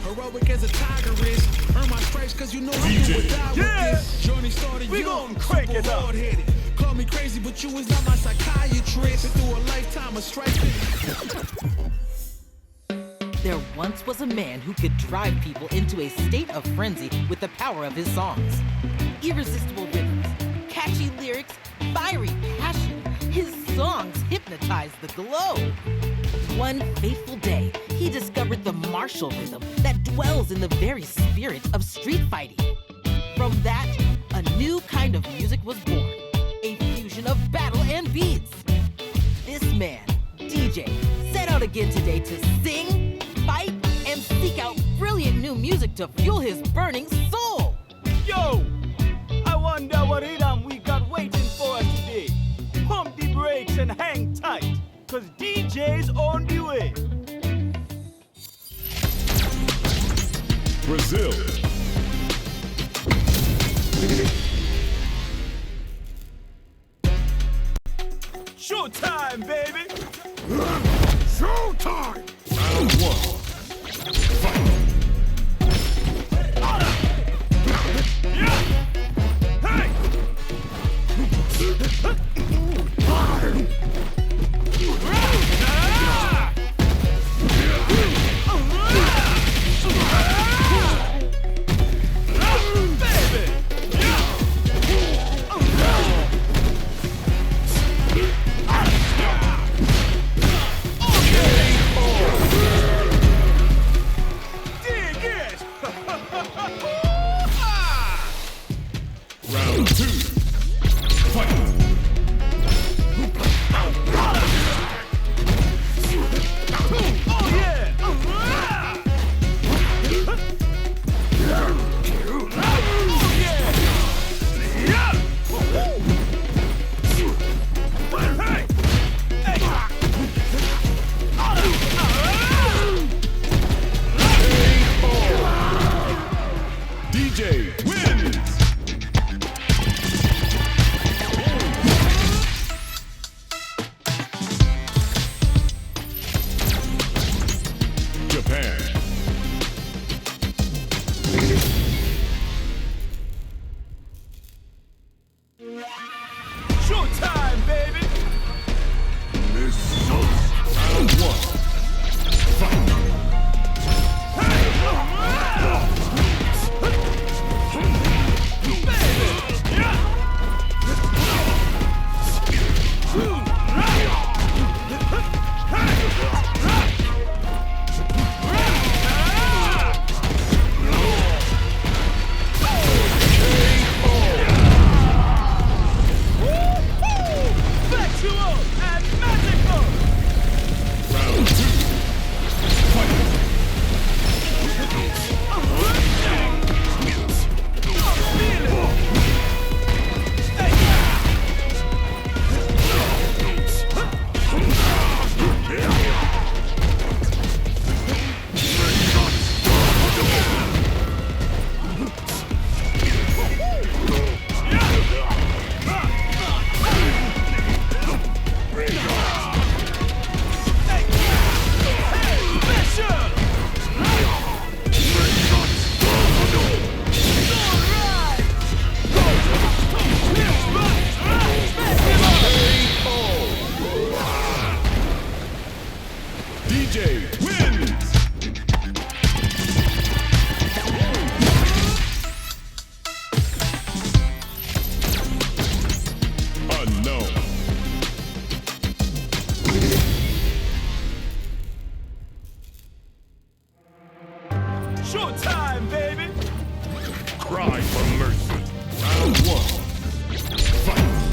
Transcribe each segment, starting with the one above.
Heroic as a tiger is. Earn my stripes cause you know I'm DJ. do or die with Yeah. this. Journey started We young, gon' crank super it up. hard-headed. Call me crazy, but you is not my psychiatrist. Been through a lifetime of striking. There once was a man who could drive people into a state of frenzy with the power of his songs. Irresistible rhythms, catchy lyrics, fiery passion. His songs hypnotized the globe. One fateful day, he discovered the martial rhythm that dwells in the very spirit of street fighting. From that, a new kind of music was born, a fusion of battle and beats. This man, DJ, set out again today to sing, fight, and seek out brilliant new music to fuel his burning soul. Yo, I wonder what rhythm we got waiting for us today. Pump the brakes and hang tight, cause DJ's on the way. Brazil. Showtime, baby! Showtime! Round one. Fight. Hey! Round two. Fight. DJ wins! Japan. Showtime, baby! Round one. Fight. Sexual and magical! Round two. Fight. DJ wins! Unknown. Showtime, baby! Cry for mercy. Round one. Fight.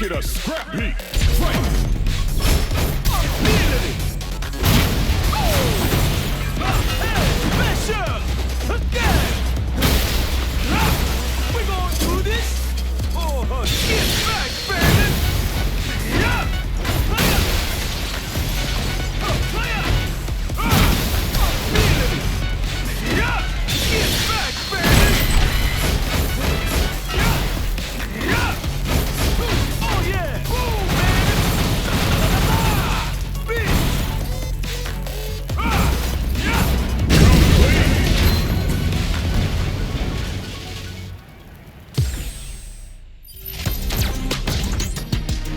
get a scrap heap. Fight! I'm feeling it. Hey, special! Again! We gonna do this? Oh, get back, baby! Yeah! Playa! Playa! I'm feeling it! Yeah! Get back, baby! Yeah! Yeah! Oh, yeah! Boom, baby! Beat! Yeah!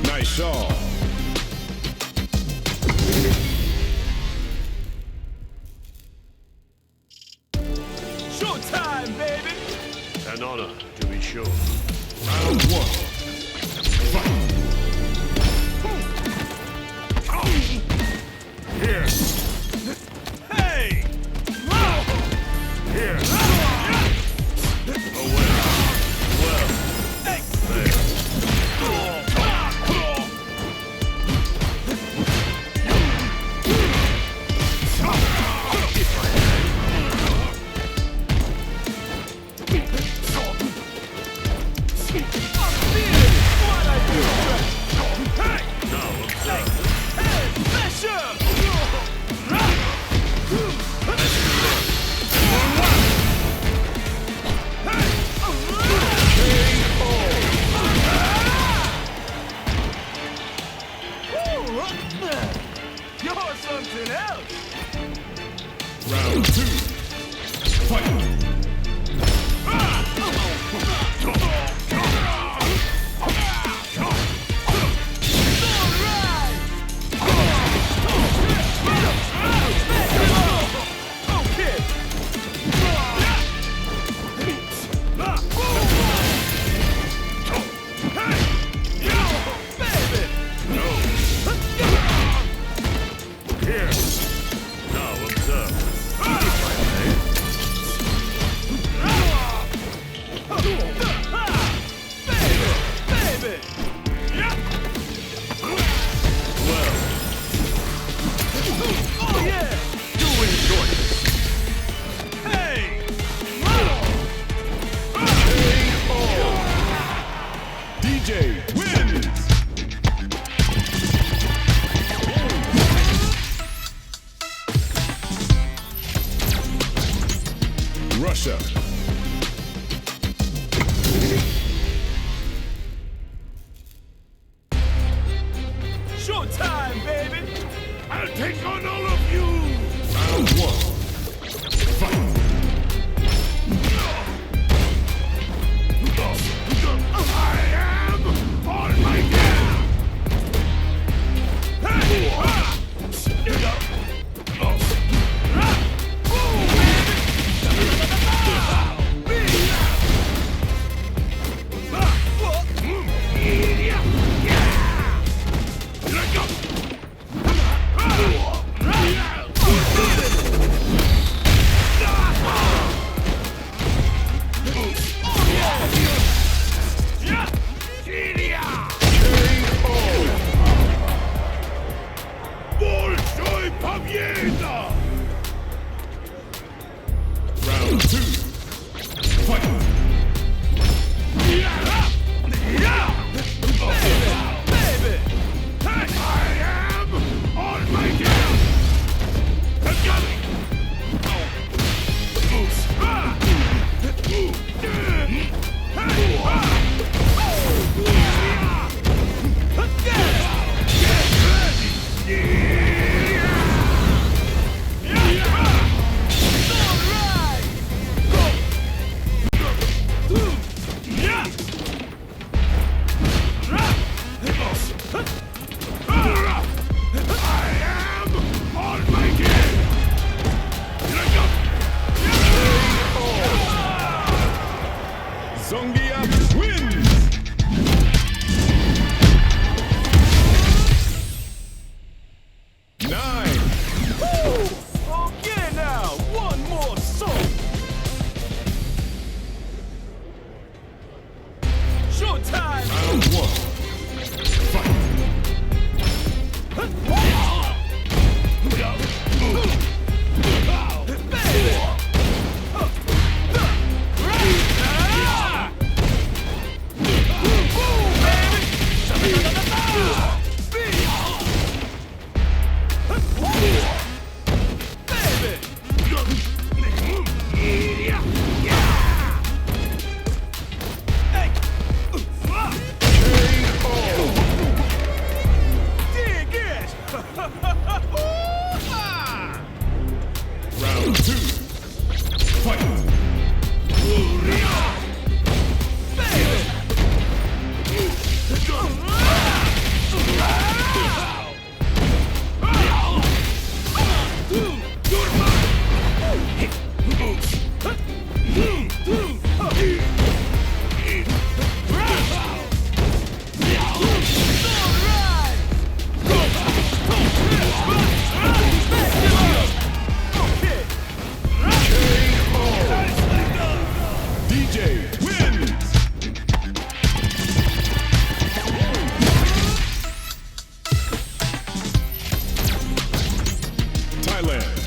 Nice shawl. Showtime, baby! An honor, to be sure. Round one. Fight! Here. Hey! Here. Away. Well. There. You're something else! Round two. Fight! Here. Now observe. Well. Oh yeah! You enjoy this. Hey! DJ wins! Russia. Showtime, baby! I'll take on all of you! Round one. Fight! I am on my game! Большой победа! Round two. Fight! Baby! I am on my game! Zongia wins! Nine! Okay now, one more song! Showtime! Round one. DJ wins. Thailand.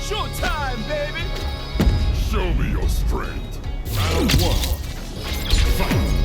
Showtime, baby! Show me your strength. Round one. Fight.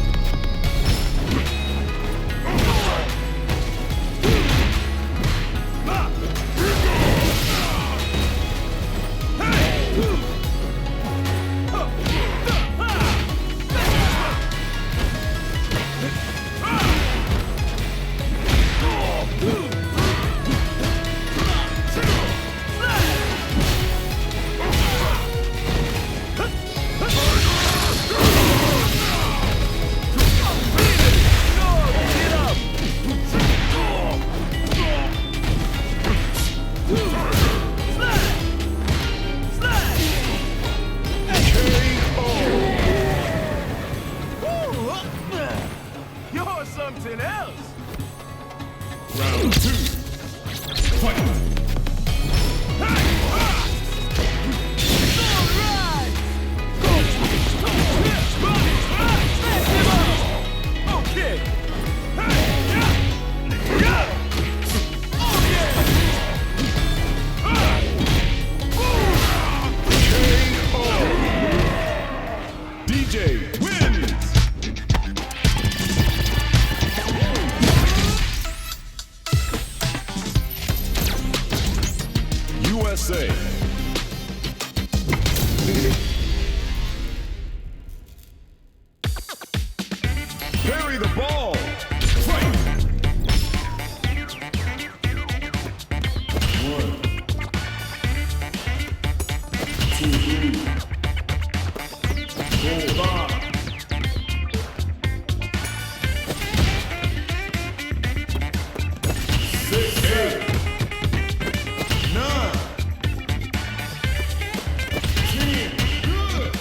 You're something else! Round two. Fight. Okay! DJ wins. USA. Parry the ball. Fight. One. Two, three. 4, 5. 6, 8. 9. 10. Good.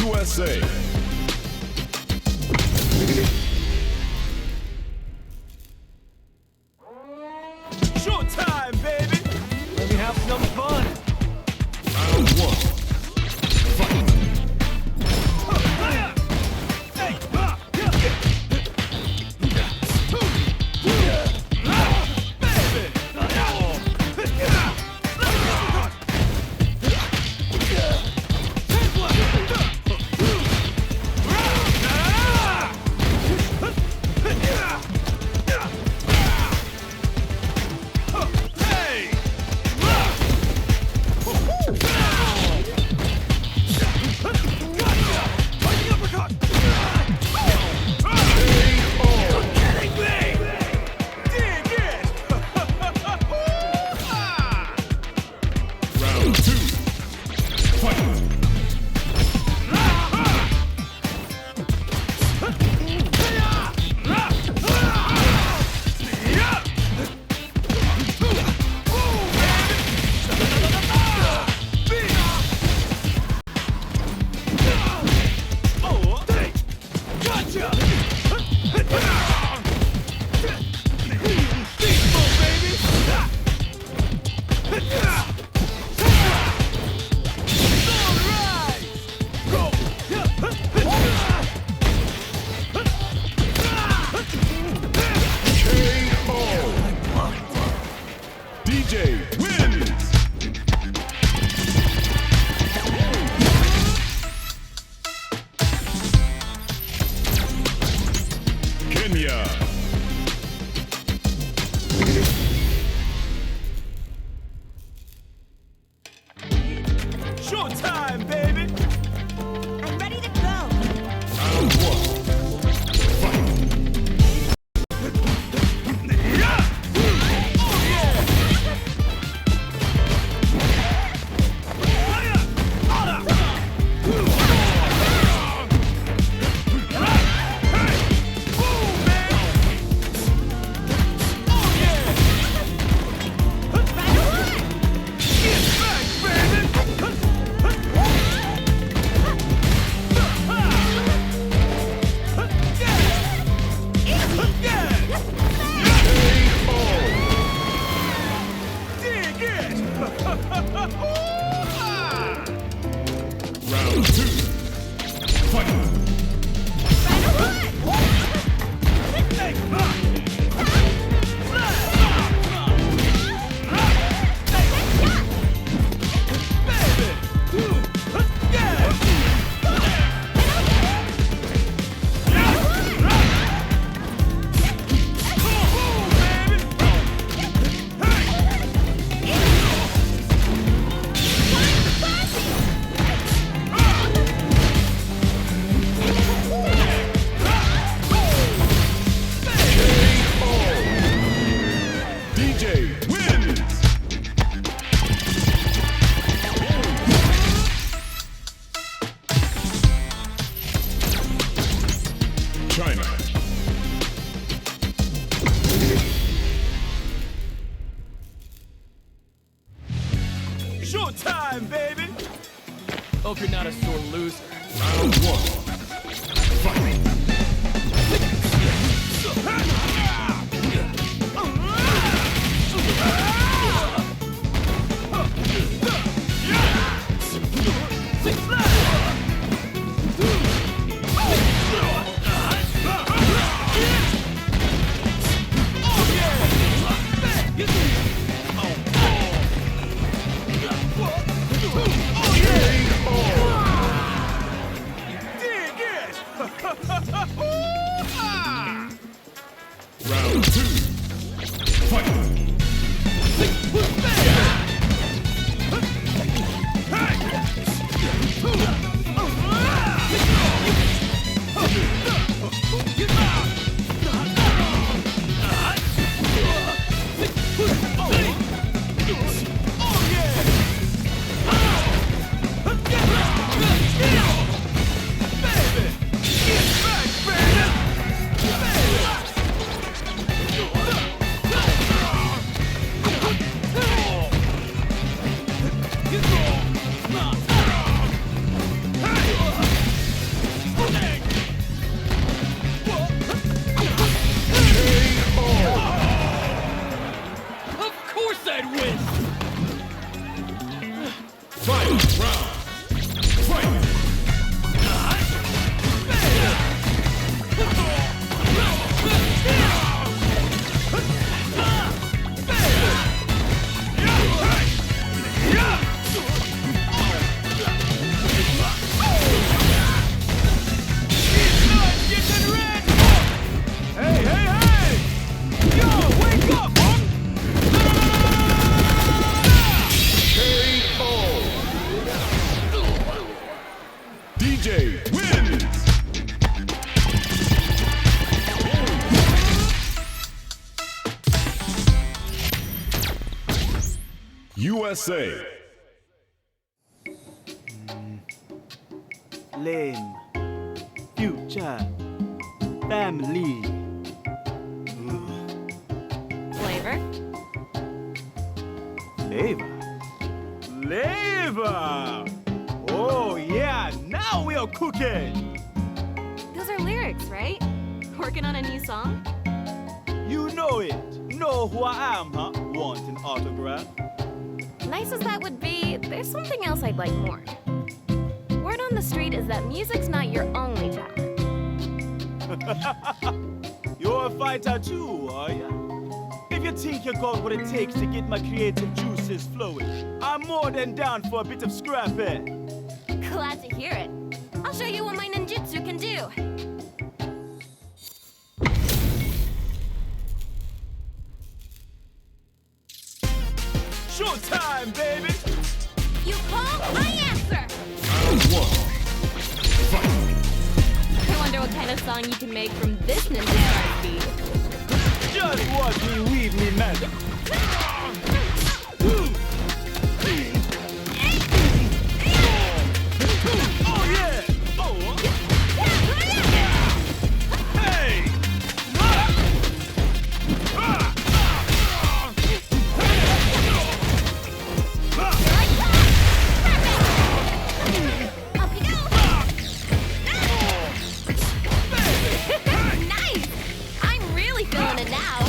USA. Showtime, baby! Let me have some fun! Round one. Fight. DJ wins! China. Showtime, baby! Hope you're not a sore loser. Round one. Fight! Round two. Fight! Of course I'd win! Fight! Round! Fight! Hey, hey, hey! Yo, wake up, man! KO! DJ wins! USA. Lame. Future. Family. Flavor? Flavor. Flavor! Oh, yeah, now we are cooking! Those are lyrics, right? Working on a new song? You know it. Know who I am, huh? Want an autograph? Nice as that would be, there's something else I'd like more. Word on the street is that music's not your only talent. You're a fighter too, are ya? If you think you got what it takes to get my creative juices flowing, I'm more than down for a bit of scrapping. Glad to hear it. I'll show you what my ninjutsu can do. Showtime, baby! You call, I answer! Round one. Fight! I wonder what kind of song you can make from this ninja star beat. Just watch me weave me magic. Oh yeah! Oh! Hey! Up you go! Nice! I'm really feeling it now.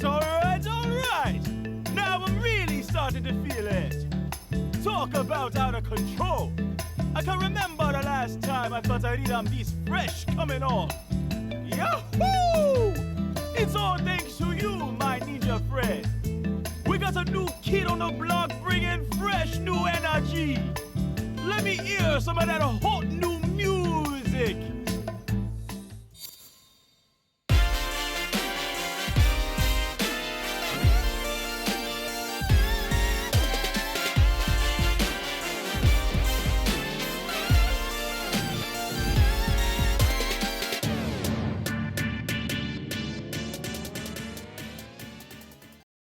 Alright, alright, alright. Now I'm really starting to feel it. Talk about out of control. I can remember the last time I thought I did this fresh coming on. Yahoo! It's all thanks to you, my ninja friend. We got a new kid on the block bringing fresh new energy. Let me hear some of that hot new music.